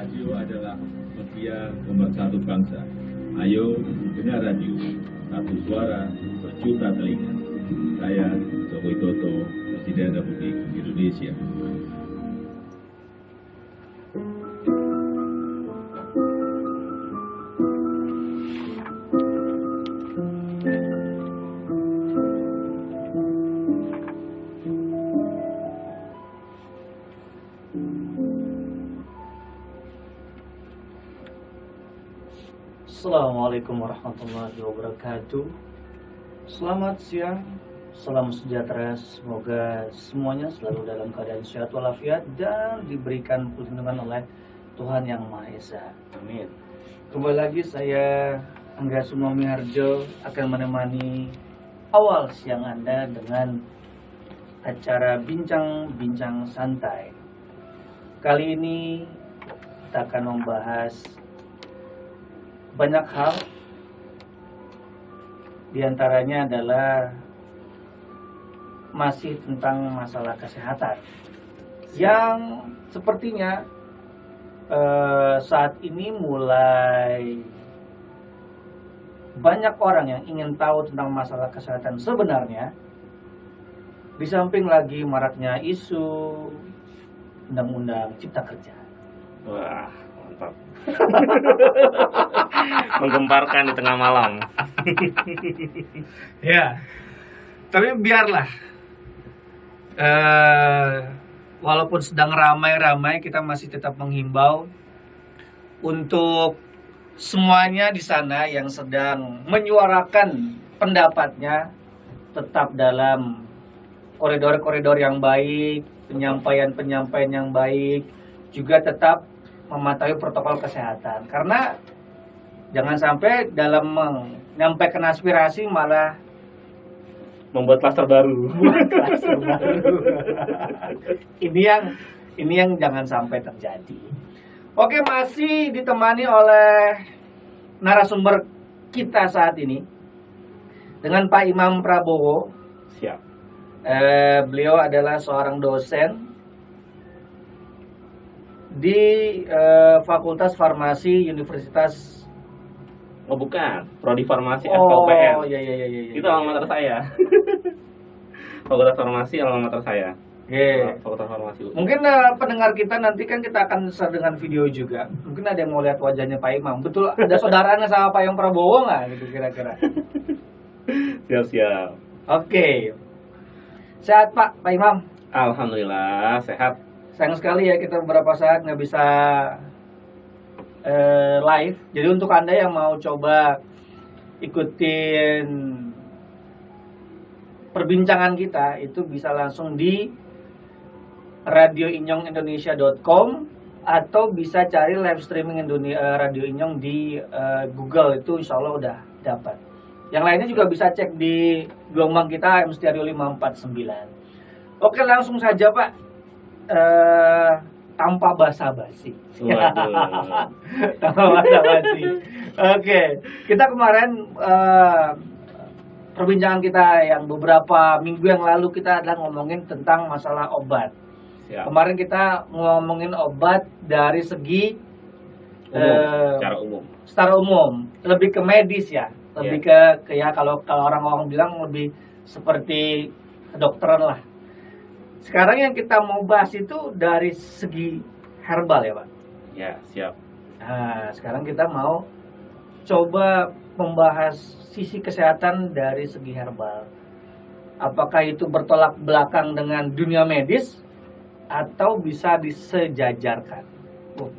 Radio adalah bagian pemersatu bangsa. Ayo dengar radio, satu suara berjuta telinga. Saya Joko Widodo, Presiden Republik Indonesia. Assalamualaikum warahmatullahi wabarakatuh. Selamat siang, salam sejahtera. Semoga semuanya selalu dalam keadaan sehat walafiat dan diberikan perlindungan oleh Tuhan Yang Maha Esa. Amin. Kembali lagi saya Angga Sumomiharjo akan menemani awal siang Anda dengan acara bincang-bincang santai. Kali ini kita akan membahas banyak hal, diantaranya adalah masih tentang masalah kesehatan yang sepertinya saat ini mulai banyak orang yang ingin tahu tentang masalah kesehatan sebenarnya, di samping lagi maraknya isu undang-undang cipta kerja. Wah, mantap. Menggemparkan di tengah malam. Ya, tapi biarlah. Walaupun sedang ramai-ramai, kita masih tetap menghimbau untuk semuanya di sana yang sedang menyuarakan pendapatnya tetap dalam koridor-koridor yang baik, penyampaian-penyampaian yang baik, juga tetap mematuhi protokol kesehatan. Karena jangan sampai dalam menyampaikan aspirasi malah Membuat klaster baru. klaster baru. Ini yang jangan sampai terjadi. Oke, masih ditemani oleh narasumber kita saat ini dengan Pak Imam Prabowo. Siap. Beliau adalah seorang dosen di Fakultas Farmasi Universitas. Oh bukan, Prodi Farmasi FKUPN. Oh iya. Itu alma mater saya. Fakultas Farmasi alma mater saya. Oke. Fakultas Farmasi. Mungkin pendengar kita nanti kan kita akan share dengan video juga. Mungkin ada yang mau lihat wajahnya Pak Imam. Betul ada saudaranya sama Pak Imam Prabowo nggak gitu kira-kira? Siap. Oke. Sehat Pak Imam? Alhamdulillah sehat. Sayang sekali ya kita beberapa saat nggak bisa live. Jadi untuk Anda yang mau coba ikutin perbincangan kita, itu bisa langsung di radioinyongindonesia.com atau bisa cari live streaming Radio Inyong di Google, itu insya Allah udah dapat. Yang lainnya juga bisa cek di gelombang kita AM Stereo 549. Oke, langsung saja Pak. Tanpa basa-basi. Tanpa basa-basi. Oke, kita kemarin perbincangan kita yang beberapa minggu yang lalu kita adalah ngomongin tentang masalah obat. Siap. Kemarin kita ngomongin obat dari segi secara umum, lebih ke medis ya, lebih ke ya kalau orang-orang bilang lebih seperti kedokteran lah. Sekarang yang kita mau bahas itu dari segi herbal ya Pak? Ya, siap. Nah, sekarang kita mau coba membahas sisi kesehatan dari segi herbal. Apakah itu bertolak belakang dengan dunia medis atau bisa disejajarkan?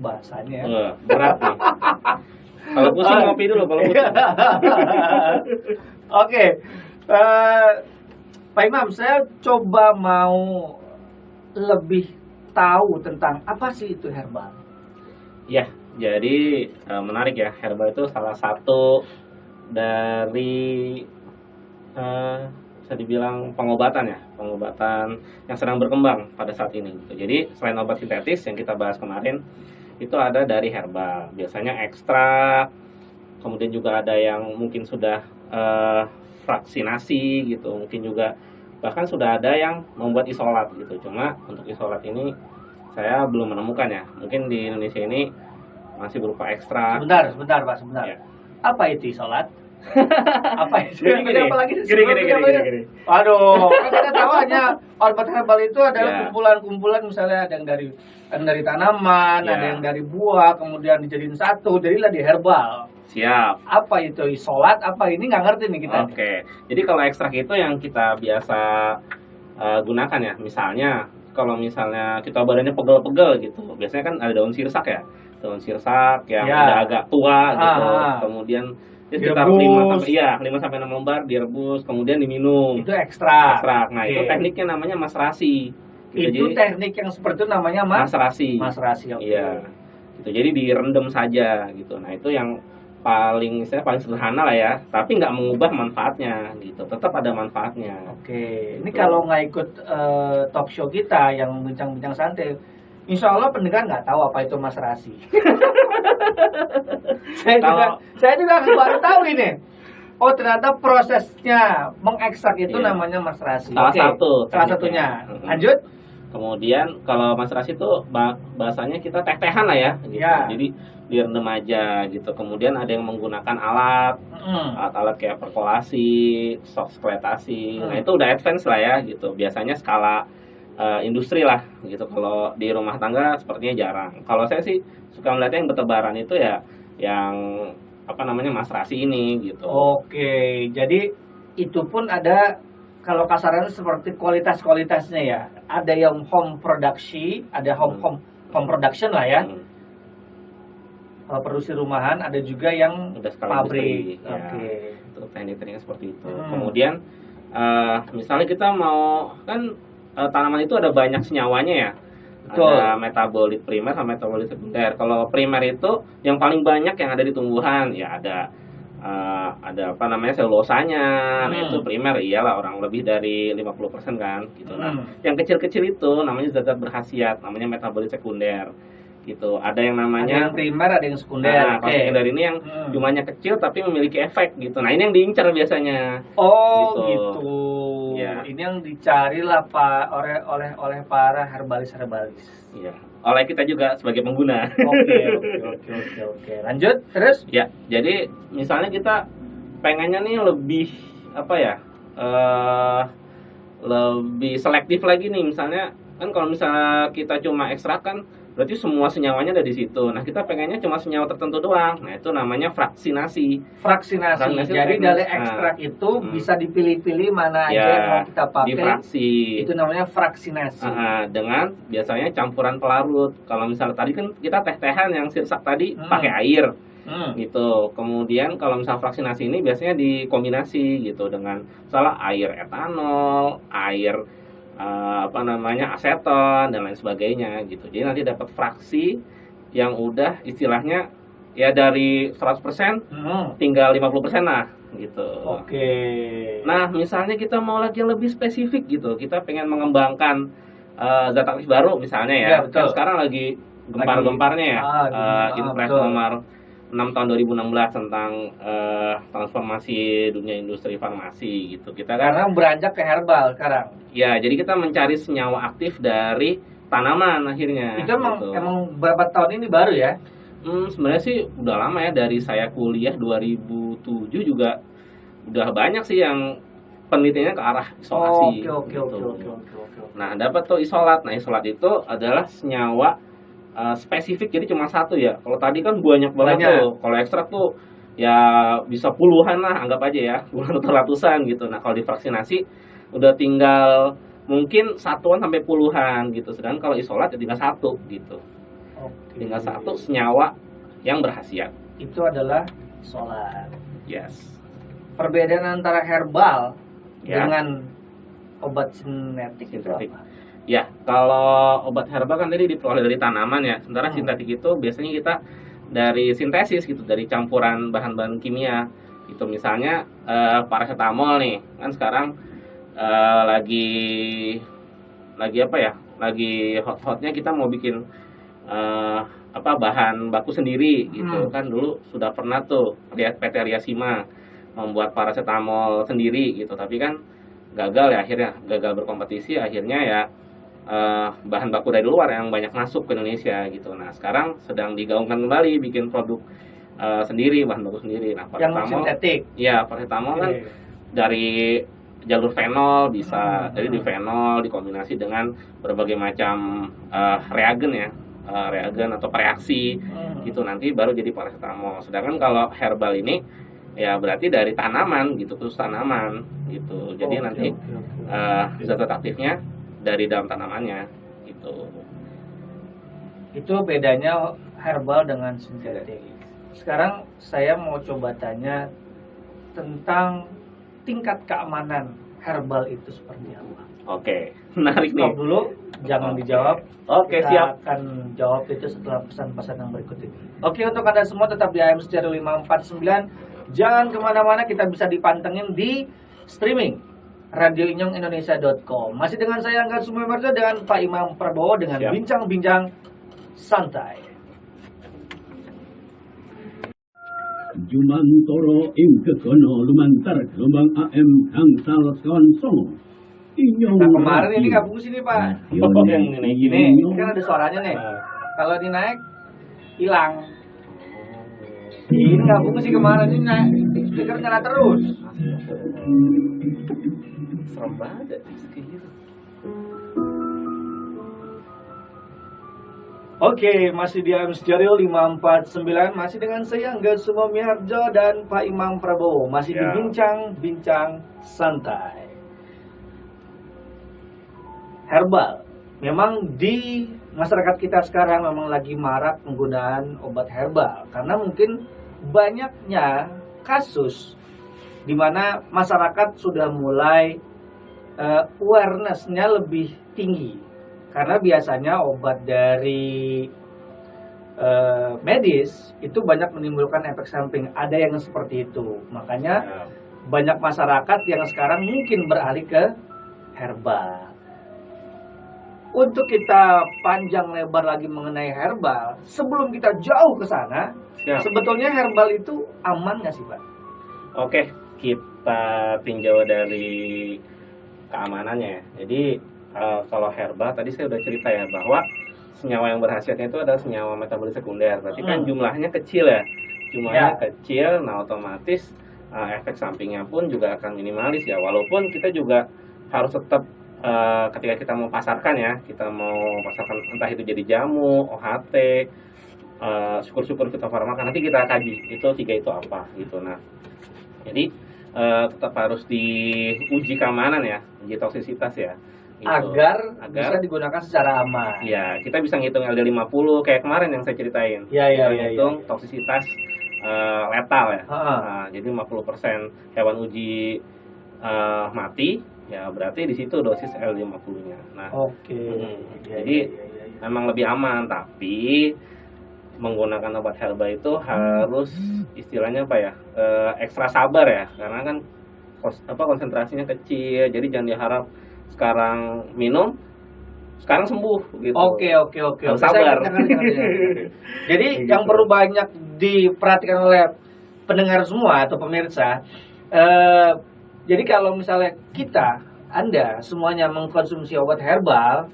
Bahasanya ya. Berat nih. Kalau pusing ngopi dulu kalau pusing. Oke. Pak Imam, saya coba mau lebih tahu tentang apa sih itu herbal. Ya, jadi menarik ya. Herbal itu salah satu dari bisa dibilang pengobatan yang sedang berkembang pada saat ini. Jadi selain obat sintetis yang kita bahas kemarin, itu ada dari herbal. Biasanya ekstrak, kemudian juga ada yang mungkin sudah vaksinasi gitu, mungkin juga bahkan sudah ada yang membuat isolat gitu. Cuma untuk isolat ini saya belum menemukan ya. Mungkin di Indonesia ini masih berupa ekstrak. Sebentar Pak, sebentar. Ya. Apa itu isolat? Apa itu? Gini. Waduh, kan kita tahu hanya obat herbal itu adalah Ya. kumpulan-kumpulan, misalnya ada yang dari tanaman, Ya. ada yang dari buah, kemudian dijadiin satu, jadilah di herbal. Siap. Apa itu isolat? Apa ini nggak ngerti nih kita. Oke. Jadi kalau ekstrak itu yang kita biasa gunakan ya. Misalnya kalau misalnya kita badannya pegel-pegel gitu, biasanya kan ada daun sirsak ya. Daun sirsak yang Ya. udah agak tua gitu. Ah. Kemudian ya sekitar Direbus. 5 sampai 6 lembar direbus, kemudian diminum. Itu ekstrak. Ekstrak. Nah, itu Oke. tekniknya namanya maserasi. Gitu. Itu Jadi teknik yang seperti itu namanya maserasi. maserasi. Oke. Iya. Gitu. Jadi direndam saja gitu. Nah, itu yang paling sederhana lah ya, tapi nggak mengubah manfaatnya gitu. Tetap ada manfaatnya. Oke, ini Betul. kalau nggak ikut talk show kita yang bincang-bincang santai, insya Allah pendengar nggak tahu apa itu maserasi. saya juga baru tahu ini. Oh, ternyata prosesnya mengekstrak itu Iya. namanya maserasi. Salah Oke, satu salah tekniknya. satunya. Mm-mm. Lanjut. Kemudian kalau maserasi itu bahasanya kita teh-tehan lah ya gitu. Ya. Jadi direndam aja gitu. Kemudian ada yang menggunakan alat kayak perkolasi, skletasi. Nah, itu udah advance lah ya gitu. Biasanya skala industri lah gitu. Kalau di rumah tangga sepertinya jarang. Kalau saya sih suka melihatnya yang bertebaran itu ya yang maserasi ini gitu. Oke, jadi itu pun ada, kalau kasarannya seperti kualitas-kualitasnya ya. Ada yang home production, ada home production lah ya. Hmm, Kalau produksi rumahan, ada juga yang udah skala pabrik. industri. Ya. Oke. Itu teknik-tekniknya seperti itu. Hmm. Kemudian misalnya kita mau kan tanaman itu ada banyak senyawanya ya. Betul. Ada metabolit primer sama metabolit sekunder. Kalau primer itu yang paling banyak yang ada di tumbuhan ya ada selulosanya. Nah, itu primer iyalah orang lebih dari 50% kan gitu. Nah, yang kecil-kecil itu namanya zat-zat berkhasiat, namanya metabolit sekunder. Gitu. Ada yang Ada namanya yang primer, ada yang sekunder. Nah, Oke. kalau sekunder ini yang jumlahnya kecil tapi memiliki efek gitu. Nah, ini yang diincar biasanya. Oh, Gitu. gitu. Ya. Ini yang dicari lah Pak oleh para herbalis. Iya. Oleh kita juga sebagai pengguna. Oke. Lanjut, terus? Ya, jadi misalnya kita pengennya nih lebih lebih selektif lagi nih. Misalnya kan kalau misalnya kita cuma ekstrak kan berarti semua senyawanya ada di situ. Nah, kita pengennya cuma senyawa tertentu doang. Nah, itu namanya vaksinasi. Vaksinasi. Jadi dari ekstrak itu bisa dipilih-pilih mana aja yang mau kita pakai. Difraksi. Itu namanya vaksinasi. Dengan biasanya campuran pelarut. Kalau misalnya tadi kan kita teh-tehan yang sirsak tadi pakai air. Gitu. Kemudian kalau misalnya vaksinasi ini biasanya dikombinasi gitu dengan misalnya air etanol, air aseton dan lain sebagainya gitu. Jadi nanti dapat fraksi yang udah istilahnya ya dari 100% tinggal 50% lah gitu. Oke. Nah, misalnya kita mau lagi yang lebih spesifik gitu. Kita pengen mengembangkan zat aktif baru misalnya ya. Ya, betul. Kan sekarang lagi gempar-gemparnya ya. Impres betul. nomor 6 tahun 2016 tentang transformasi dunia industri farmasi gitu. Kita kan Karena beranjak ke herbal sekarang. ya, jadi kita mencari senyawa aktif dari tanaman akhirnya. Itu gitu. emang berapa tahun ini baru ya? Sebenarnya sih udah lama ya, dari saya kuliah 2007 juga udah banyak sih yang penelitiannya ke arah isolasi. Oke. Nah, dapat tuh isolat. Nah, isolat itu adalah senyawa spesifik, jadi cuma satu ya. Kalau tadi kan banyak banget tuh. Kalau ekstrak tuh ya bisa puluhan lah, anggap aja ya, puluhan atau ratusan gitu. Nah, kalau divaksinasi udah tinggal mungkin satuan sampai puluhan gitu. Sedangkan kalau isolat ya tinggal satu gitu. Tinggal satu senyawa yang berkhasiat. Itu adalah isolat. Yes. Perbedaan antara herbal Ya. dengan obat sintetik itu apa? Ya, kalau obat herbal kan tadi diperoleh dari tanaman ya. Sementara sintetik itu biasanya kita dari sintesis gitu, dari campuran bahan-bahan kimia. Itu misalnya paracetamol nih. Kan sekarang lagi hot-hotnya kita mau bikin bahan baku sendiri gitu. Kan dulu sudah pernah tuh lihat PT Riasima membuat paracetamol sendiri gitu, tapi kan gagal ya, akhirnya gagal berkompetisi, akhirnya ya bahan baku dari luar yang banyak masuk ke Indonesia gitu. Nah sekarang sedang digaungkan kembali bikin produk sendiri, bahan baku sendiri. Nah Yang paracetamol, sintetik. ya paracetamol kan Oke. dari jalur fenol bisa, jadi di fenol dikombinasi dengan berbagai macam reagen ya, reagen atau reaksi gitu, nanti baru jadi paracetamol. Sedangkan kalau herbal ini ya berarti dari tanaman gitu, khusus tanaman gitu. Jadi nanti zat aktifnya dari dalam tanamannya gitu. Itu bedanya herbal dengan sintetik. Sekarang saya mau coba tanya tentang tingkat keamanan herbal itu seperti apa. Oke, menarik nih. Stop dulu, jangan dijawab. Oke, Kita siap. akan jawab itu setelah pesan-pesan yang berikut ini. Oke, untuk Anda semua tetap di AM Stereo 549. Jangan kemana-mana, kita bisa dipantengin di streaming radioinyongindonesia.com. Masih dengan saya Angga Sumimarjo dengan Pak Imam Prabowo dengan Siap. bincang-bincang santai. Jumantoro ing kekono lumantar gelombang AM gangsal sekawan songo. Inyong Nah, kemarin ini nggak fungsi nih Pak. yang naik gini. Ini kan ada suaranya nih. Kalau dinaik hilang. Ini nggak fungsi kemarin, ini naik speaker nyala terus. Serem banget kayak gitu. Oke, masih di AM Stereo 549, masih dengan saya Angga Sumiharjo dan Pak Imam Prabowo, masih di Ya. bincang-bincang santai. Herbal, memang di masyarakat kita sekarang memang lagi marak penggunaan obat herbal karena mungkin banyaknya kasus di mana masyarakat sudah mulai awareness-nya lebih tinggi. Karena biasanya obat dari medis itu banyak menimbulkan efek samping. Ada yang seperti itu. Makanya banyak masyarakat yang sekarang mungkin beralih ke herbal. Untuk kita panjang lebar lagi mengenai herbal, sebelum kita jauh ke sana, Siap. sebetulnya herbal itu aman nggak sih Pak? Oke, kita tinjau dari keamanannya. Jadi kalau herbal tadi saya udah cerita ya bahwa senyawa yang berkhasiatnya itu adalah senyawa metabolit sekunder. Berarti kan jumlahnya kecil ya. Jumlahnya kecil, nah otomatis efek sampingnya pun juga akan minimalis ya. Walaupun kita juga harus tetap ketika kita mau pasarkan ya, kita mau pasarkan entah itu jadi jamu, OHT, syukur-syukur fitofarmaka, nanti kita kaji itu 3 itu apa gitu. Nah, jadi tetap harus diuji keamanan ya, uji toksisitas ya. Gitu. Agar bisa digunakan secara aman. Ya, kita bisa ngitung LD50 kayak kemarin yang saya ceritain. Iya. Ngitung toksisitas letal ya. Nah, jadi 50% hewan uji mati, ya berarti di situ dosis LD50-nya. Nah, jadi memang lebih aman, tapi menggunakan obat herbal itu harus istilahnya apa ya? Ekstra sabar ya, karena kan konsentrasinya kecil, jadi jangan diharap sekarang minum, sekarang sembuh gitu. Oke. Harus sabar. Jadi yang perlu banyak diperhatikan oleh pendengar semua atau pemirsa. Jadi kalau misalnya Anda semuanya mengkonsumsi obat herbal,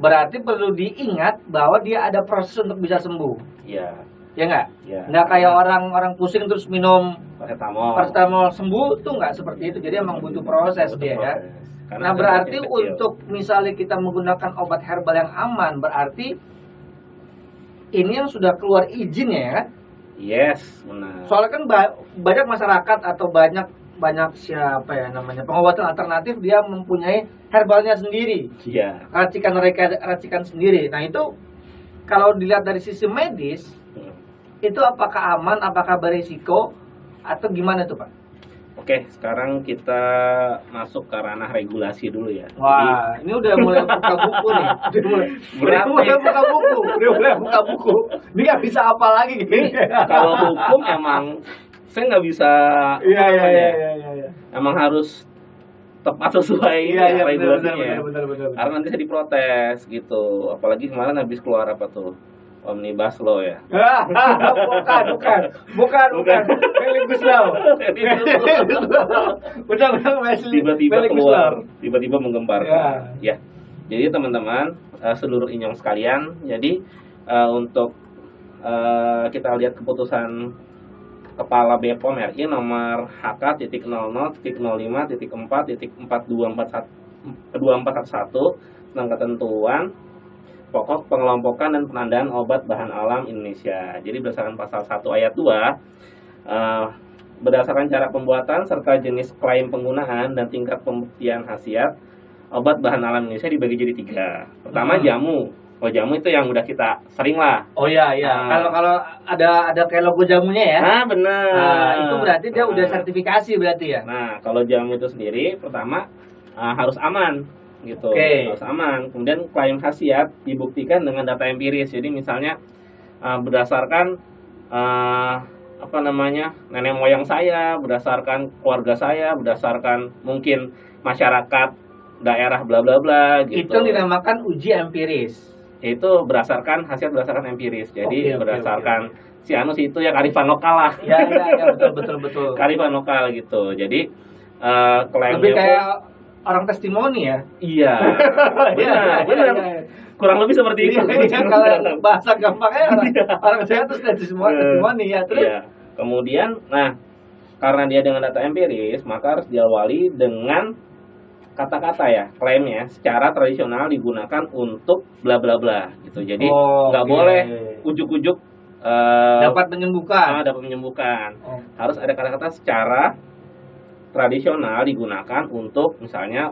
berarti perlu diingat bahwa dia ada proses untuk bisa sembuh. Iya. Ya nggak? Ya. Nggak kayak orang pusing terus minum paracetamol sembuh tuh nggak seperti itu. Jadi emang butuh proses dia ya. Karena Nah berarti efeknya kecil. untuk misalnya kita menggunakan obat herbal yang aman, berarti ini yang sudah keluar izinnya ya kan? Yes, benar. Soalnya kan banyak masyarakat atau banyak siapa ya namanya pengobatan alternatif, dia mempunyai herbalnya sendiri, Iya. racikan sendiri. Nah itu kalau dilihat dari sisi medis, itu apakah aman, apakah berisiko atau gimana tuh Pak? Oke, sekarang kita masuk ke ranah regulasi dulu ya. Wah, ini udah mulai buka buku nih. Udah mulai buka buku. Ini nggak bisa apa lagi gini. Kalau hukum emang saya nggak bisa. Iya. Emang harus tepat sesuai regulasinya. Benar. Karena nanti saya diprotes gitu. Apalagi kemarin habis keluar apa tuh? Omnibus Law ya. Bukan. Omnibus Law. Benar Wesley. Tiba-tiba keluar, tiba-tiba menggemparkan. Ya. Jadi teman-teman, seluruh inyong sekalian, jadi untuk kita lihat keputusan Kepala BPOM RI nomor HK.00.0.4.4.241 tentang ketentuan pokok pengelompokan dan penandaan obat bahan alam Indonesia. Jadi berdasarkan pasal 1 ayat 2, berdasarkan cara pembuatan serta jenis klaim penggunaan dan tingkat pembuktian khasiat, obat bahan alam Indonesia dibagi jadi 3. Pertama jamu. Oh, jamu itu yang udah kita sering lah. Oh iya. Kalau ada kayak logo jamunya ya. Nah, benar. Nah, itu berarti dia udah sertifikasi berarti ya. Nah, kalau jamu itu sendiri pertama harus aman gitu. Oke. Harus aman. Kemudian klaim khasiat dibuktikan dengan data empiris. Jadi misalnya berdasarkan nenek moyang saya, berdasarkan keluarga saya, berdasarkan mungkin masyarakat daerah bla bla bla gitu. Itu dinamakan uji empiris. Itu berdasarkan berdasarkan empiris. Jadi berdasarkan si anu itu ya kearifan lokal lah. Ya betul. Kearifan lokal gitu. Jadi klaim lebih kayak orang testimoni ya. Iya. Benar. Kurang lebih seperti itu. Iya, kalau bahasa gampangnya orang saya tuh testimoni ya. Terus kemudian karena dia dengan data empiris, maka harus diawali dengan kata-kata ya, klaimnya secara tradisional digunakan untuk bla bla bla gitu. Jadi nggak boleh ujuk-ujuk dapat menyembuhkan. Harus ada kata-kata secara tradisional digunakan untuk misalnya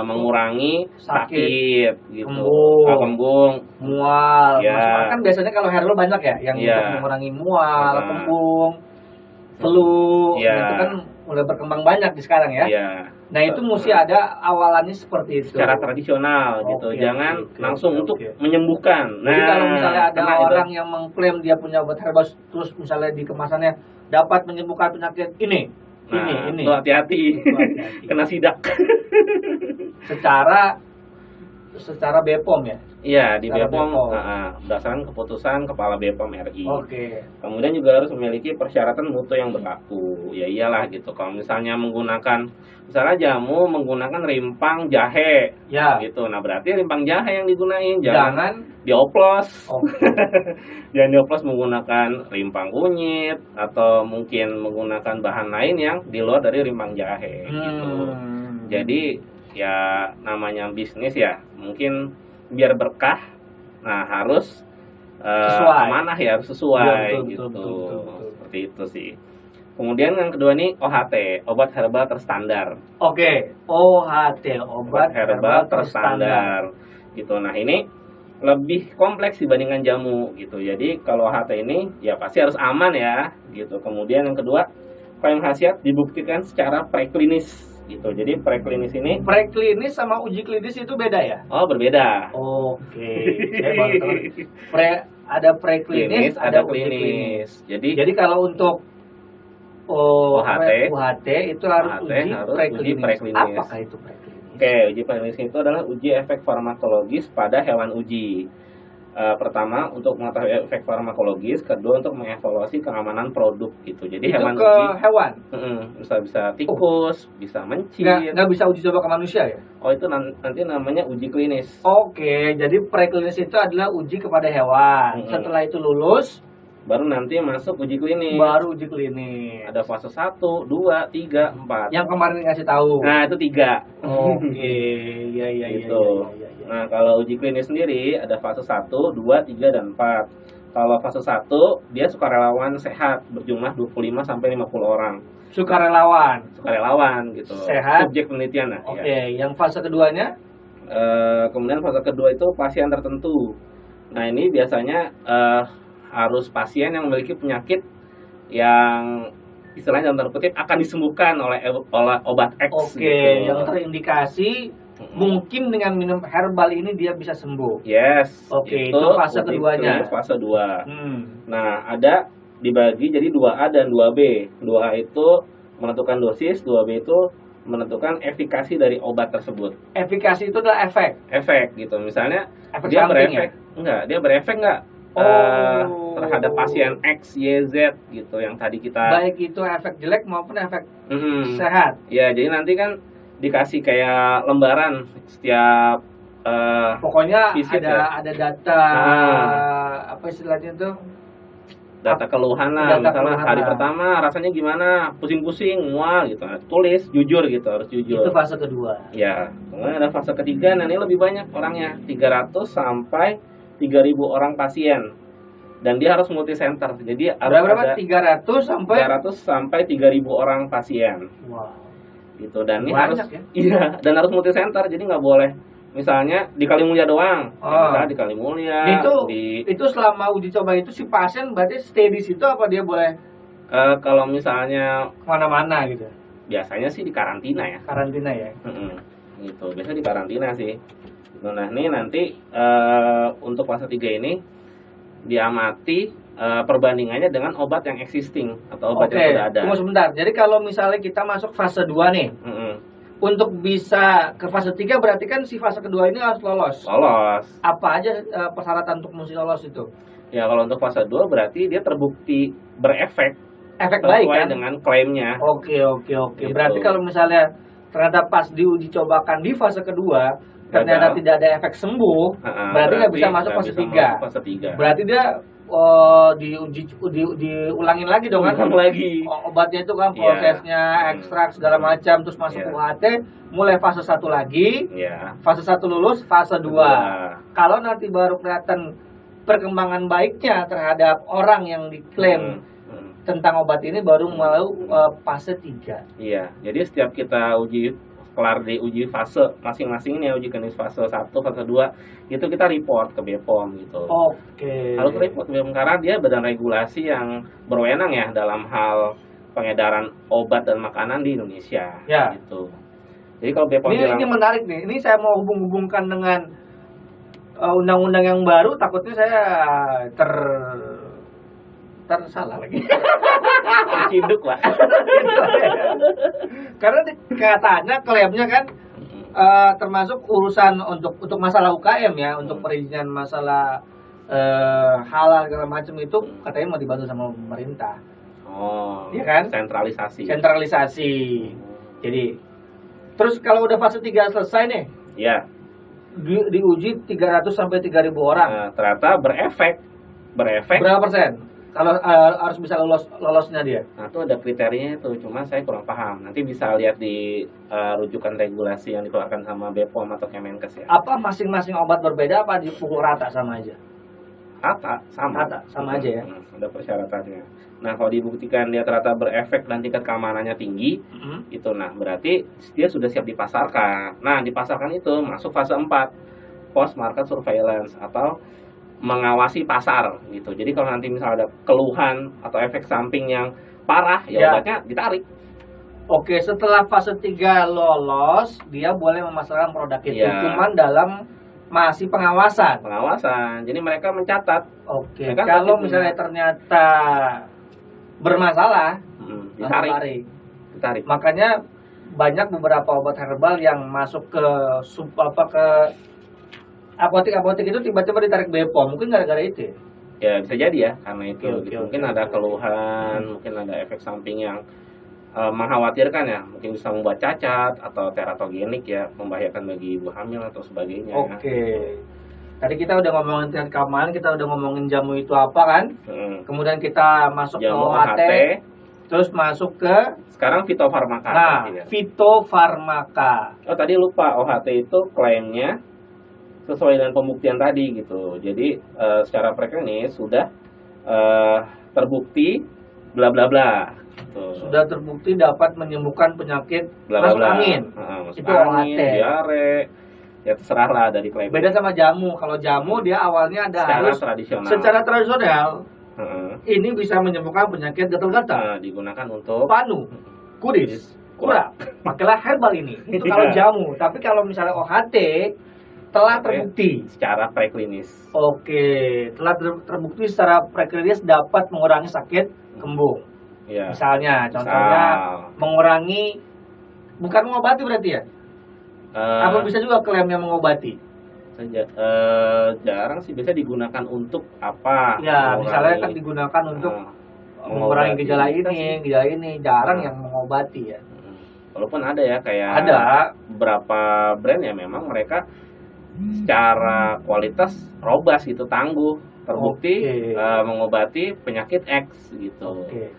mengurangi sakit gitu, kembung, mual. Ya. Kan biasanya kalau herbal banyak ya yang untuk mengurangi mual, kembung, flu. Ya. Itu kan udah berkembang banyak di sekarang ya. Ya. Nah itu mesti ada awalannya seperti itu. Secara tradisional gitu, jangan langsung untuk menyembuhkan. Jadi kalau misalnya ada orang yang mengklaim dia punya obat herbal, terus misalnya di kemasannya dapat menyembuhkan penyakit ini. Tuh hati-hati, kena sidak. Secara BPOM ya. Iya, di BPOM berdasarkan keputusan Kepala BPOM RI. Oke. Kemudian juga harus memiliki persyaratan mutu yang berlaku. Ya iyalah gitu. Kalau misalnya misalnya jamu menggunakan rimpang jahe, ya gitu. Nah berarti rimpang jahe yang digunain, jangan dioplos. Jangan dioplos menggunakan rimpang kunyit atau mungkin menggunakan bahan lain yang di luar dari rimpang jahe. Gitu. Jadi ya namanya bisnis ya, mungkin biar berkah, harus amanah ya, harus sesuai gitu. Betul. Seperti itu sih. Kemudian yang kedua nih OHT, obat herbal terstandar. Oke, OHT, obat herbal terstandar. Gitu. Nah ini lebih kompleks dibandingkan jamu gitu. Jadi kalau OHT ini ya pasti harus aman ya gitu. Kemudian yang kedua, klaim khasiat dibuktikan secara preklinis. Gitu. Jadi preklinis sama uji klinis itu beda ya? Oh, berbeda. Oke. Saya baru tahu. Ada preklinis, ada uji klinis. Jadi kalau untuk UHT itu harus uji preklinis. Apakah itu preklinis? Oke, uji preklinis itu adalah uji efek farmakologis pada hewan uji. Pertama untuk mengetahui efek farmakologis, kedua untuk mengevaluasi keamanan produk gitu. Jadi itu hewan ke uji, hewan bisa tikus, bisa mencit. Nggak bisa uji coba ke manusia ya? Oh itu nanti namanya uji klinis. Oke, jadi preklinis itu adalah uji kepada hewan. Setelah itu lulus, baru nanti masuk uji klinis. Ada fase 1, 2, 3, 4. Yang kemarin ngasih tahu. Nah itu 3. Oke, iya. Gitu. Nah, kalau uji klinis sendiri ada fase 1, 2, 3, dan 4. Kalau fase 1, dia sukarelawan sehat berjumlah 25 sampai 50 orang. Sukarelawan gitu. Sehat. Subjek penelitian lah. Oke, yang fase keduanya? Kemudian fase kedua itu pasien tertentu. Nah, ini biasanya harus pasien yang memiliki penyakit yang istilahnya dalam tanda kutip akan disembuhkan oleh obat X. Oke, gitu. Yang terindikasi mungkin dengan minum herbal ini dia bisa sembuh. Yes. Oke, itu fase keduanya. Fase 2. Nah, ada dibagi jadi 2A dan 2B. 2A itu menentukan dosis, 2B itu menentukan efikasi dari obat tersebut. Efikasi itu adalah efek. Efek gitu. Misalnya efek dia berefek dia berefek enggak terhadap pasien X, Y, Z gitu yang tadi kita. Baik itu efek jelek maupun efek sehat. Ya, jadi nanti kan dikasih kayak lembaran setiap Pokoknya visit ada data apa istilahnya tuh? data keluhan lah, Data misalnya keluhan hari lah. pertama rasanya gimana, pusing-pusing, mual gitu. Nah, tulis jujur gitu, harus jujur. Itu fase kedua. Ya, kemudian ada fase ketiga, nah ini lebih banyak orangnya, 300 sampai 3.000 orang pasien. Dan dia harus multi center. Jadi harus Berapa? ada 300 sampai 300 sampai 3.000 orang pasien. Wow. Gitu, dan ini Banyak harus ya? iya, dan harus multi center. Jadi nggak boleh misalnya di Kalimulya doang. Oh. Misalnya di Kalimulya, Itu selama uji coba itu si pasien berarti stay di situ apa dia boleh kalau misalnya kemana-mana gitu? biasanya sih di karantina ya. Karantina ya. Gitu, biasanya di karantina sih. Nah, ini nanti untuk fase 3 ini diamati perbandingannya dengan obat yang existing atau obat yang sudah ada. Tunggu sebentar. Jadi kalau misalnya kita masuk fase 2 nih, untuk bisa ke fase 3 berarti kan si fase kedua ini harus lolos. Lolos. Apa aja persyaratan untuk mesti lolos itu? Ya, kalau untuk fase 2 berarti dia terbukti berefek Efek baik sesuai kan? dengan klaimnya. Oke. Gitu. Berarti kalau misalnya ternyata pas diuji cobakan di fase kedua ternyata tidak ada efek sembuh, berarti nggak bisa masuk fase 3. Fase 3. Berarti dia diulangin lagi dong kan? Ulang lagi. Obatnya itu kan prosesnya ekstrak segala macam terus masuk UHT, mulai fase 1 lagi. Ya. Fase 1 lulus, fase 2. Kalau nanti baru kelihatan perkembangan baiknya terhadap orang yang diklaim tentang obat ini baru mau fase 3. Iya, jadi setiap kita kelar di uji fase masing-masing ini ya, uji klinis fase 1, fase 2, itu kita report ke BPOM gitu. Oke. Harus report ke BPOM karena dia badan regulasi yang berwenang ya dalam hal pengedaran obat dan makanan di Indonesia. Ya. Gitu. Jadi kalau BPOM Ini menarik nih. Ini saya mau hubung-hubungkan dengan undang-undang yang baru, takutnya saya tersalah lagi. terciduk Pak. Karena katanya klaimnya kan termasuk urusan untuk masalah UKM ya, untuk perizinan masalah halal segala macam itu katanya mau dibantu sama pemerintah. Oh, iya kan? Sentralisasi. Jadi terus kalau udah fase 3 selesai nih, ya, diuji 300 sampai 3.000 orang. Ternyata berefek. Berapa persen? Kalau harus bisa lolosnya dia. Nah, itu ada kriterianya itu, cuma saya kurang paham. Nanti bisa lihat di rujukan regulasi yang dikeluarkan sama BPOM atau Kemenkes ya. Apa masing-masing obat berbeda apa dipukul rata sama aja? Sama aja ya. Ada persyaratannya. Nah, kalau dibuktikan dia ternyata berefek dan tingkat keamanannya tinggi, itu berarti dia sudah siap dipasarkan. Nah, dipasarkan itu masuk fase 4, post market surveillance atau mengawasi pasar gitu. Jadi kalau nanti misalnya ada keluhan atau efek samping yang parah, ya obatnya ditarik. Oke, setelah fase 3 lolos, dia boleh memasarkan produk itu, cuman dalam masih pengawasan. Jadi mereka mencatat. Oke, kalau misalnya ternyata bermasalah, ditarik. Makanya banyak beberapa obat herbal yang masuk ke apotek itu tiba-tiba ditarik BPOM, mungkin gara-gara itu. Ya bisa jadi ya, karena itu. Mungkin ada keluhan, mungkin ada efek samping yang mengkhawatirkan ya, mungkin bisa membuat cacat atau teratogenik ya, membahayakan bagi ibu hamil atau sebagainya. Oke. Tadi kita udah ngomongin tingkat keamanan, kita udah ngomongin jamu itu apa kan? Kemudian kita masuk jamu ke OHT, terus masuk ke sekarang fitofarmaka. Nah, fitofarmaka. Oh, tadi lupa, OHT itu klaimnya sesuai dengan pembuktian tadi gitu. Jadi secara preklinis sudah terbukti bla bla bla. Sudah terbukti dapat menyembuhkan penyakit masuk angin. Itu angin, diare, ya terserah lah dari klaim. Beda sama jamu. Kalau jamu dia awalnya ada secara tradisional. Ini bisa menyembuhkan penyakit gatal-gatal. Digunakan untuk panu, kudis, kurap. Pakailah herbal ini. Itu kalau jamu. Tapi kalau misalnya OHT telah terbukti secara preklinis. Oke, telah terbukti secara preklinis dapat mengurangi sakit kembung. Ya. Misalnya, contohnya mengurangi, bukan mengobati berarti ya? Apa bisa juga klaimnya mengobati? Jarang sih, biasa digunakan untuk apa? Ya, misalnya kan digunakan untuk mengurangi gejala ini, jarang yang mengobati ya. Walaupun ada ya, kayak ada beberapa brand ya memang mereka secara kualitas robust gitu, tangguh, terbukti Oke. mengobati penyakit X gitu. Oke.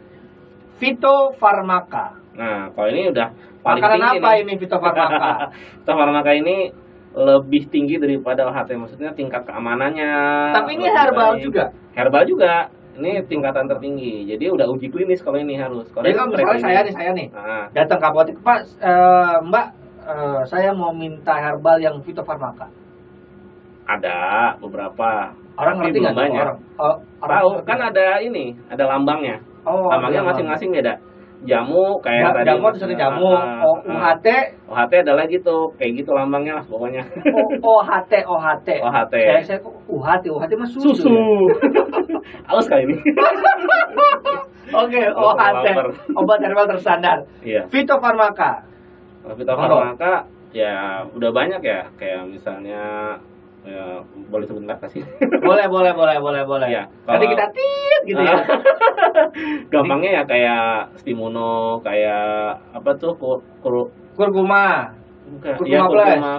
Fitofarmaka. Nah, kalau ini udah paling Makanan tinggi apa nih. ini fitofarmaka? Fitofarmaka ini lebih tinggi daripada OHT, maksudnya tingkat keamanannya. Tapi ini lebih herbal baik. juga. Herbal juga. Ini tingkatan tertinggi. Jadi udah uji klinis kalau ini harus. Kalau Jadi ini kalau misalnya preklinis. saya nih Nah, datang ke apotek, Pak, Mbak, saya mau minta herbal yang fitofarmaka. ada beberapa. Orang Tapi ngerti belum nggak tuh? banyak. Orang Tahu ngerti kan nggak? ada ini, ada lambangnya. Oh, Lambangnya ada masing-masing beda. Jamu kayak tadi. jamu ada jamu, UHT, OHT ada lagi tuh, kayak gitu lambangnya lah pokoknya. OHT. OHT. Saya kok UHT mah susu. Ya? Halus kali ini. Oke, OHT, Lapar. obat herbal terstandar. Iya. Fitofarmaka. Kalau fitofarmaka ya udah banyak ya, kayak misalnya ya, boleh sebut merek sih. Boleh. Iya, Nanti kalau- kita tit gitu ya. Gampangnya ya kayak Stimuno, kayak apa tuh Kurkuma.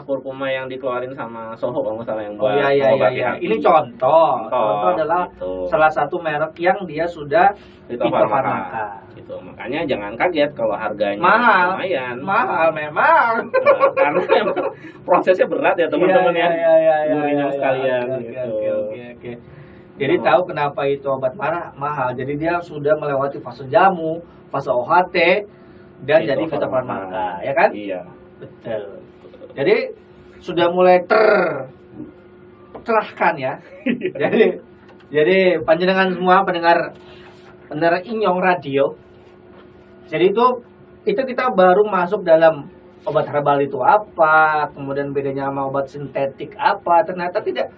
kurkuma yang dikeluarin sama Soho kalau nggak salah yang Oh buat iya. mengobati hati. Ini contoh. Contoh, Contoh adalah gitu. salah satu merek yang dia sudah fitofarmaka. Gitu. Makanya jangan kaget kalau harganya Mahal. lumayan. Mahal memang. Nah, karena memang prosesnya berat ya teman-teman ya. Iya. Guru-guru sekalian, Oke, gitu. oke. Jadi tahu kenapa itu obat mahal. Jadi dia sudah melewati fase jamu, fase OHT, dan jadi fitofarmaka, ya kan? Iya. Betul. Jadi sudah mulai tercerahkan ya. jadi panjenengan semua pendengar Inyong Radio. Jadi itu kita baru masuk dalam obat herbal itu apa, kemudian bedanya sama obat sintetik apa. Ternyata tidak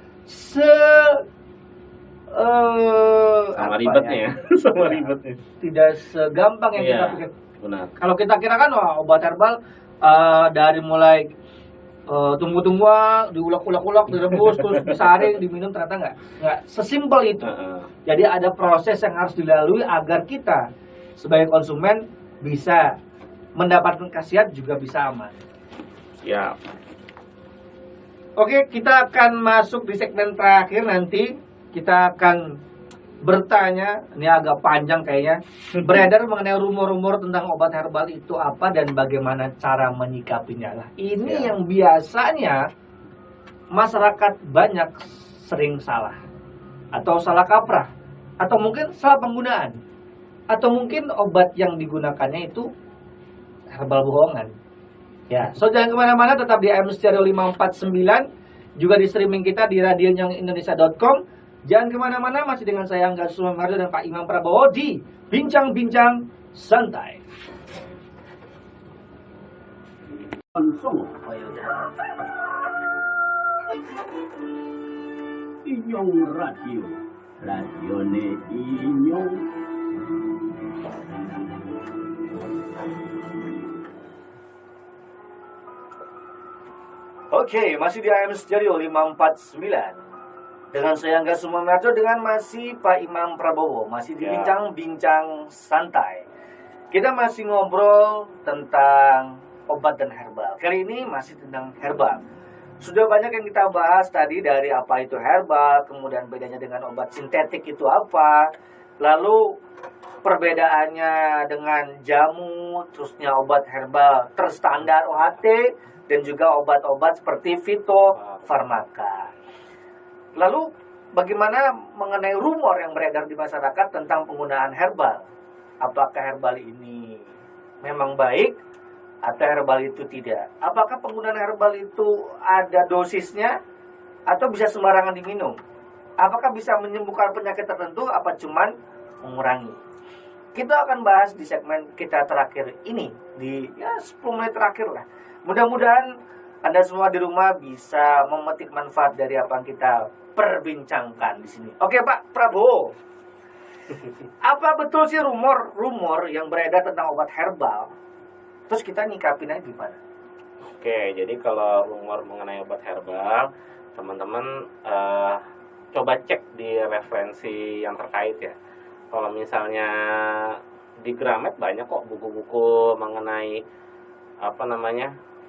Sama ribetnya ya. Sama ribetnya. tidak segampang yang kita Iya. pikir. Benar. Kalau kita kira kan wah, obat herbal dari mulai tunggu-tungguan, diulek-ulek, direbus, terus disaring, diminum, ternyata nggak sesimpel itu. Heeh. Jadi ada proses yang harus dilalui agar kita sebagai konsumen bisa mendapatkan khasiat juga bisa aman. Ya. Oke, kita akan masuk di segmen terakhir nanti. Kita akan bertanya, ini agak panjang kayaknya, beredar mengenai rumor-rumor tentang obat herbal itu apa dan bagaimana cara menyikapinya. Lah, ini Ya. yang biasanya masyarakat banyak sering salah atau salah kaprah atau mungkin salah penggunaan atau mungkin obat yang digunakannya itu herbal bohongan. Ya, so jangan kemana-mana, tetap di AM Stereo 549, juga di streaming kita di radionyangindonesia.com. Jangan kemana-mana, masih dengan saya Angga Sumardo dan Pak Imam Prabowo di Bincang-Bincang Santai. Songo. Inyong Radio. Radione Inyong. Oke, masih di AM Stereo 549. Dengan saya Angga Sumardo dengan masih Pak Imam Prabowo, masih di Ya. Bincang-Bincang Santai. Kita masih ngobrol tentang obat dan herbal. Kali ini masih tentang herbal. Sudah banyak yang kita bahas tadi, dari apa itu herbal, kemudian bedanya dengan obat sintetik itu apa, lalu perbedaannya dengan jamu, terusnya obat herbal terstandar OHT, dan juga obat-obat seperti fitofarmaka. Lalu bagaimana mengenai rumor yang beredar di masyarakat tentang penggunaan herbal? Apakah herbal ini memang baik atau herbal itu tidak? Apakah penggunaan herbal itu ada dosisnya atau bisa sembarangan diminum? Apakah bisa menyembuhkan penyakit tertentu apa cuman mengurangi? Kita akan bahas di segmen kita terakhir ini, di 10 menit terakhir lah. Mudah-mudahan Anda semua di rumah bisa memetik manfaat dari apa yang kita perbincangkan di sini. Oke Pak Prabowo, apa betul sih rumor yang beredar tentang obat herbal? Terus kita nyikapinnya gimana? Oke, jadi kalau rumor mengenai obat herbal, teman-teman coba cek di referensi yang terkait ya. Kalau misalnya di Gramet banyak kok buku-buku mengenai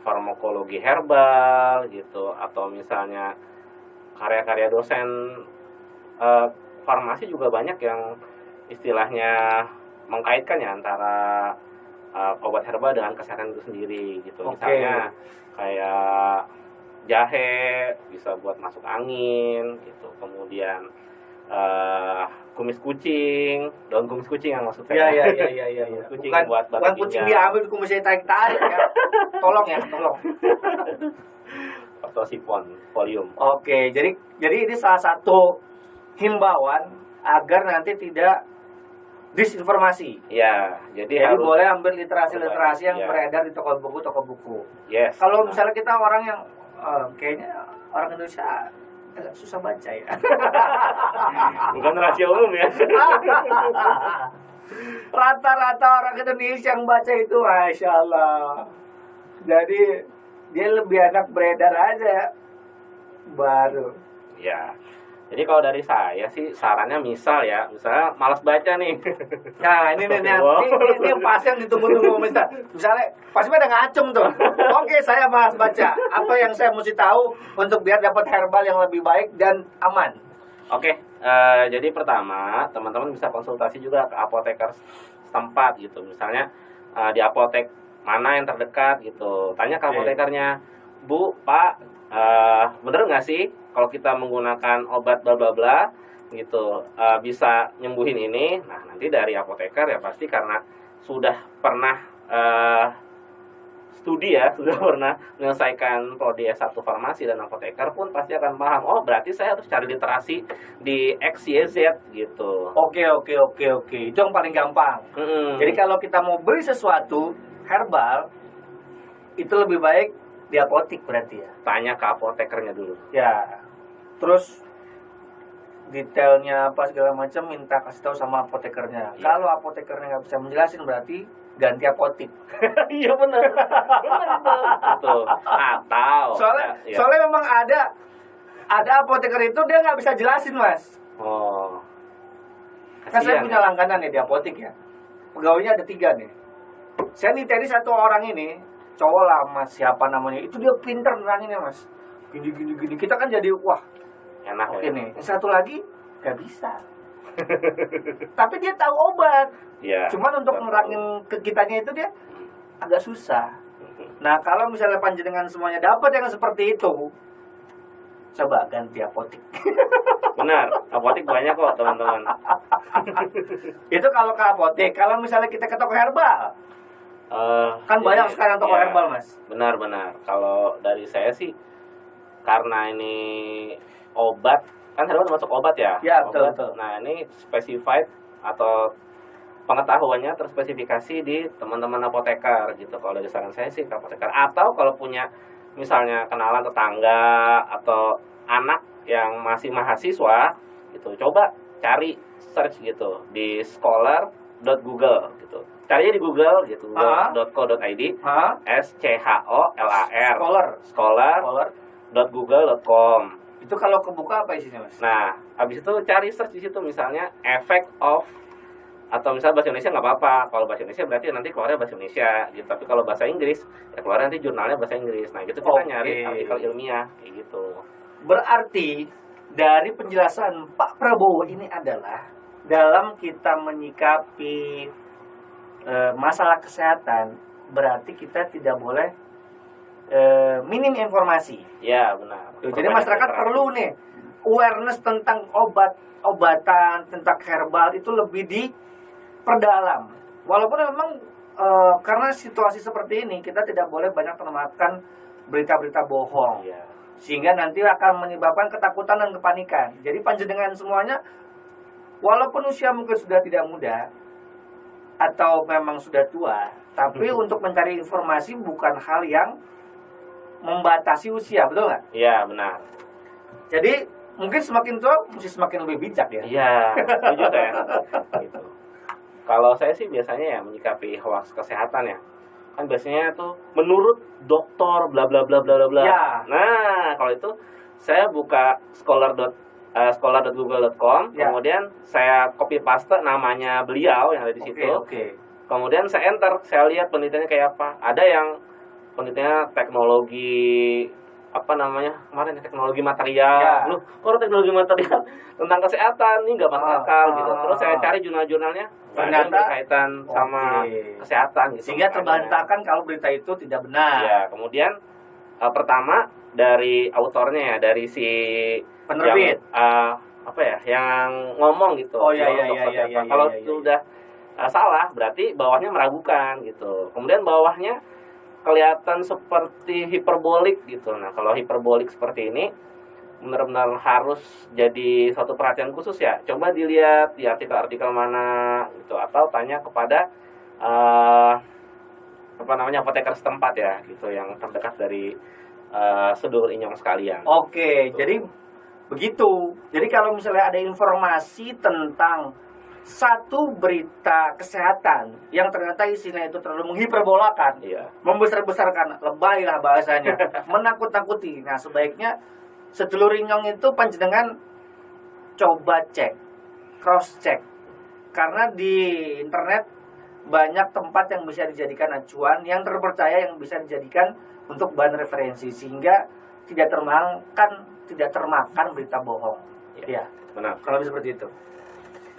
farmakologi herbal gitu, atau misalnya karya-karya dosen farmasi juga banyak yang istilahnya mengkaitkan ya antara obat herbal dengan kesehatan itu sendiri gitu. Misalnya kayak jahe bisa buat masuk angin gitu, kemudian kumis kucing, daun kumis kucing yang maksud saya. Iya. Kumis kucing Bukan, buat bukan batuk kucing ginjal. diambil kumisnya tarik-tarik ya. Tolong. Atau sifon, folium. Oke, jadi ini salah satu himbauan agar nanti tidak disinformasi. Ya, jadi Jadi harus boleh ambil literasi-literasi yang Ya. beredar di toko buku. yes. Kalau Nah, misalnya kita orang yang kayaknya orang Indonesia agak susah baca ya. bukan rahasia umum ya. Rata-rata orang Indonesia yang baca itu, Masya Allah. Jadi dia lebih enak beredar aja baru. Ya. Jadi kalau dari saya sih sarannya misalnya malas baca nih. Nah ini pasti yang ditunggu-tunggu misalnya pasti pada ngacung tuh. Oke, saya malas baca. Apa yang saya mesti tahu untuk biar dapat herbal yang lebih baik dan aman? Oke, jadi pertama teman-teman bisa konsultasi juga ke apoteker setempat gitu. Misalnya di apotek mana yang terdekat gitu. Tanya ke apotekernya, Bu, Pak, bener nggak sih kalau kita menggunakan obat bla bla bla gitu bisa nyembuhin ini? Nah nanti dari apoteker ya pasti karena sudah pernah studi ya, sudah pernah menyelesaikan prodi S1 farmasi dan apoteker pun pasti akan paham. Oh berarti saya harus cari literasi di XYZ gitu. Oke. Itu yang paling gampang. Jadi kalau kita mau beli sesuatu herbal, itu lebih baik di apotek berarti ya. Tanya ke apotekernya dulu. Ya. Terus detailnya apa segala macam minta kasih tahu sama apotekernya. Iya. Kalau apotekernya nggak bisa menjelasin berarti ganti apotek. Iya benar. Betul. Atau Soalnya memang ada apoteker itu dia nggak bisa jelasin, Mas. Oh. Kan saya Kasihan punya ya. langganan ya di apotek ya. Pegawainya ada 3 nih. Saya niteri satu orang ini, cowok lah Mas, siapa namanya. Itu dia pinter neranginnya, Mas. Gini. Kita kan jadi wah, Enak oke ya. nih. Yang satu lagi nggak bisa. Tapi dia tahu obat. Iya. Cuman untuk nerangin ke kitanya itu dia agak susah. Nah, kalau misalnya panjenengan semuanya dapat yang seperti itu, coba ganti apotek. Benar, apotek banyak kok teman-teman. Itu kalau ke apotek. Kalau misalnya kita ke toko herbal, kan Jadi, banyak sekarang toko ya, herbal, Mas. Benar. Kalau dari saya sih karena ini obat, kan herbal termasuk obat ya. Ya, betul. Nah ini specified atau pengetahuannya terspesifikasi di teman-teman apoteker gitu. Kalau dari saran saya sih ke apoteker. Atau kalau punya misalnya kenalan tetangga atau anak yang masih mahasiswa gitu, coba cari search gitu di scholar.google gitu. Carinya di Google gitu, google.co.id, SCHOLAR, scholar.google.com. Itu kalau kebuka apa isinya, Mas? Nah, habis itu cari search di situ misalnya effect of, atau misalnya bahasa Indonesia nggak apa-apa. Kalau bahasa Indonesia berarti nanti keluarnya bahasa Indonesia gitu. Tapi kalau bahasa Inggris ya keluar nanti jurnalnya bahasa Inggris. Nah, gitu kita nyari artikel ilmiah kayak gitu. Berarti dari penjelasan Pak Prabowo ini adalah dalam kita menyikapi masalah kesehatan, berarti kita tidak boleh minim informasi. Ya, benar. Jadi masyarakat perlu nih awareness tentang obatan, tentang herbal itu lebih diperdalam. Walaupun memang karena situasi seperti ini kita tidak boleh banyak menemukan berita-berita bohong. Iya. Sehingga nanti akan menyebabkan ketakutan dan kepanikan. Jadi panjenengan semuanya, walaupun usia mungkin sudah tidak muda atau memang sudah tua, tapi untuk mencari informasi bukan hal yang membatasi usia, betul nggak? Iya, benar. Jadi mungkin semakin tua mesti semakin lebih bijak ya. Iya, setuju ya. Gitu. Kalau saya sih biasanya ya menyikapi hoax kesehatan ya. Kan biasanya tuh menurut dokter bla bla bla bla bla. Ya. Nah, kalau itu saya buka scholar.google.com, Ya. kemudian saya copy paste namanya beliau yang ada di situ. Oke. Kemudian saya enter, saya lihat penelitiannya kayak apa. Ada yang penelitiannya teknologi apa namanya kemarin teknologi material. Ya. Loh, kok teknologi material tentang kesehatan nih nggak masuk akal gitu. Terus saya cari jurnal-jurnalnya Ternyata berkaitan sama kesehatan gitu. Sehingga terbantahkan kalau berita itu tidak benar. Ya, kemudian pertama dari autornya ya, dari si Penerbit. yang, apa ya, yang ngomong gitu. Oh, iya, Untuk iya, kesehatan. iya, iya, Kalau iya, iya. sudah salah, berarti bawahnya meragukan gitu. Kemudian bawahnya kelihatan seperti hiperbolik gitu. Nah, kalau hiperbolik seperti ini benar-benar harus jadi suatu perhatian khusus ya. Coba dilihat di artikel-artikel mana gitu, atau tanya kepada apa namanya apoteker setempat ya gitu, yang terdekat dari sedulur inyong sekalian. Oke, Gitu. jadi begitu. Jadi kalau misalnya ada informasi tentang satu berita kesehatan yang ternyata isinya itu terlalu menghiperbolakan, Iya. membesar-besarkan, lebay lah bahasanya, menakut-nakuti. Nah, sebaiknya sedulur inyong itu panjenengan coba cek, cross check. Karena di internet banyak tempat yang bisa dijadikan acuan, yang terpercaya, yang bisa dijadikan untuk bahan referensi, sehingga tidak termakan berita bohong. Iya. Ya, Benar. kalau seperti itu.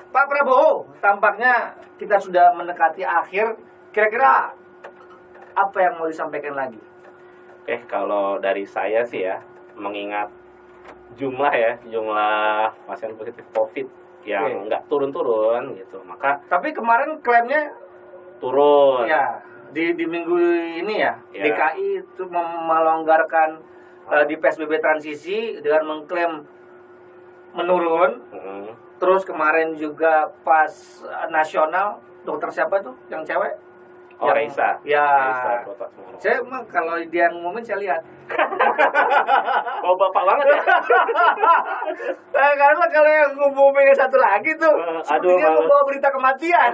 Pak Prabowo, tampaknya kita sudah mendekati akhir. Kira-kira apa yang mau disampaikan lagi? Oke, kalau dari saya sih ya, mengingat jumlah pasien positif COVID yang nggak turun-turun gitu, maka Tapi kemarin klaimnya turun. ya di minggu ini ya, Ya. DKI itu melonggarkan di PSBB transisi dengan mengklaim menurun. Mm. Terus kemarin juga pas nasional, dokter siapa tuh yang cewek? Oh, Yang- Raisa. Ya. Raisa, Kota Semarang. Saya emang kalau dia ngumumin saya lihat. Oh, bapak banget ya. Karena kalau yang ngumumin yang satu lagi tuh, Aduh, sepertinya malu. membawa berita kematian.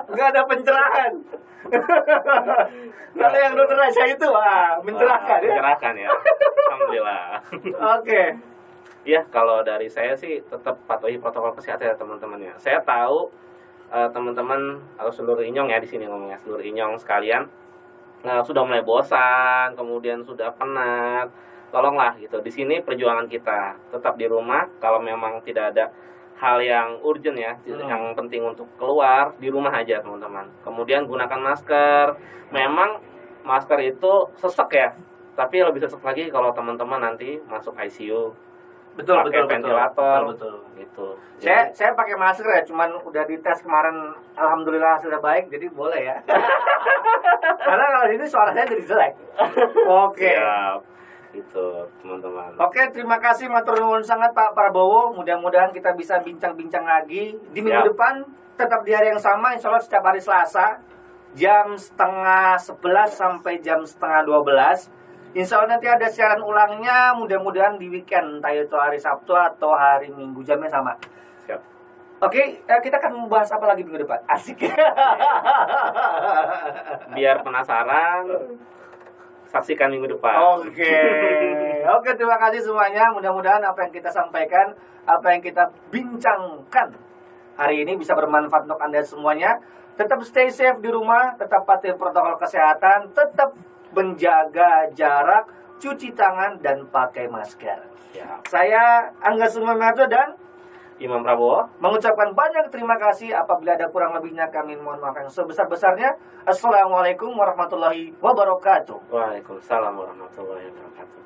Nggak ada pencerahan. Kalau yang dokter Raisa itu, mencerahkan ya. Mencerahkan ya. Alhamdulillah. Oke. Ya, kalau dari saya sih tetap patuhi protokol kesehatan ya teman-teman ya. Saya tahu teman-teman atau seluruh inyong ya di sini ngomongnya, seluruh inyong sekalian sudah mulai bosan, kemudian sudah penat. Tolonglah gitu. Di sini perjuangan kita tetap di rumah. Kalau memang tidak ada hal yang urgent ya, yang penting untuk keluar, di rumah aja teman-teman. Kemudian gunakan masker. Memang masker itu sesek ya, tapi lebih sesek lagi kalau teman-teman nanti masuk ICU. Betul, Pakai ventilator betul. gitu. Saya pakai masker ya, cuman udah dites kemarin, alhamdulillah sudah baik, jadi boleh ya. Karena kalau ini suara saya jadi jelek. Oke. Siap. Gitu, teman-teman. Oke, terima kasih matur nuwun sangat Pak Prabowo. Mudah-mudahan kita bisa bincang-bincang lagi di minggu Siap. depan, tetap di hari yang sama, insya Allah setiap hari Selasa, jam 10:30 sampai jam 11:30. Insya Allah nanti ada siaran ulangnya, mudah-mudahan di weekend, entah itu hari Sabtu atau hari Minggu, jamnya sama. Siap. Oke, kita akan membahas apa lagi minggu depan? Asik. Biar penasaran, saksikan minggu depan. Oke, terima kasih semuanya. Mudah-mudahan apa yang kita sampaikan, apa yang kita bincangkan hari ini bisa bermanfaat untuk Anda semuanya. Tetap stay safe di rumah, tetap patuhi protokol kesehatan, tetap menjaga jarak, cuci tangan, dan pakai masker. Ya. Saya Angga Sumamarto dan Imam Prabowo. mengucapkan banyak terima kasih. Apabila ada kurang lebihnya kami mohon maaf yang sebesar-besarnya. Assalamualaikum warahmatullahi wabarakatuh. Waalaikumsalam warahmatullahi wabarakatuh.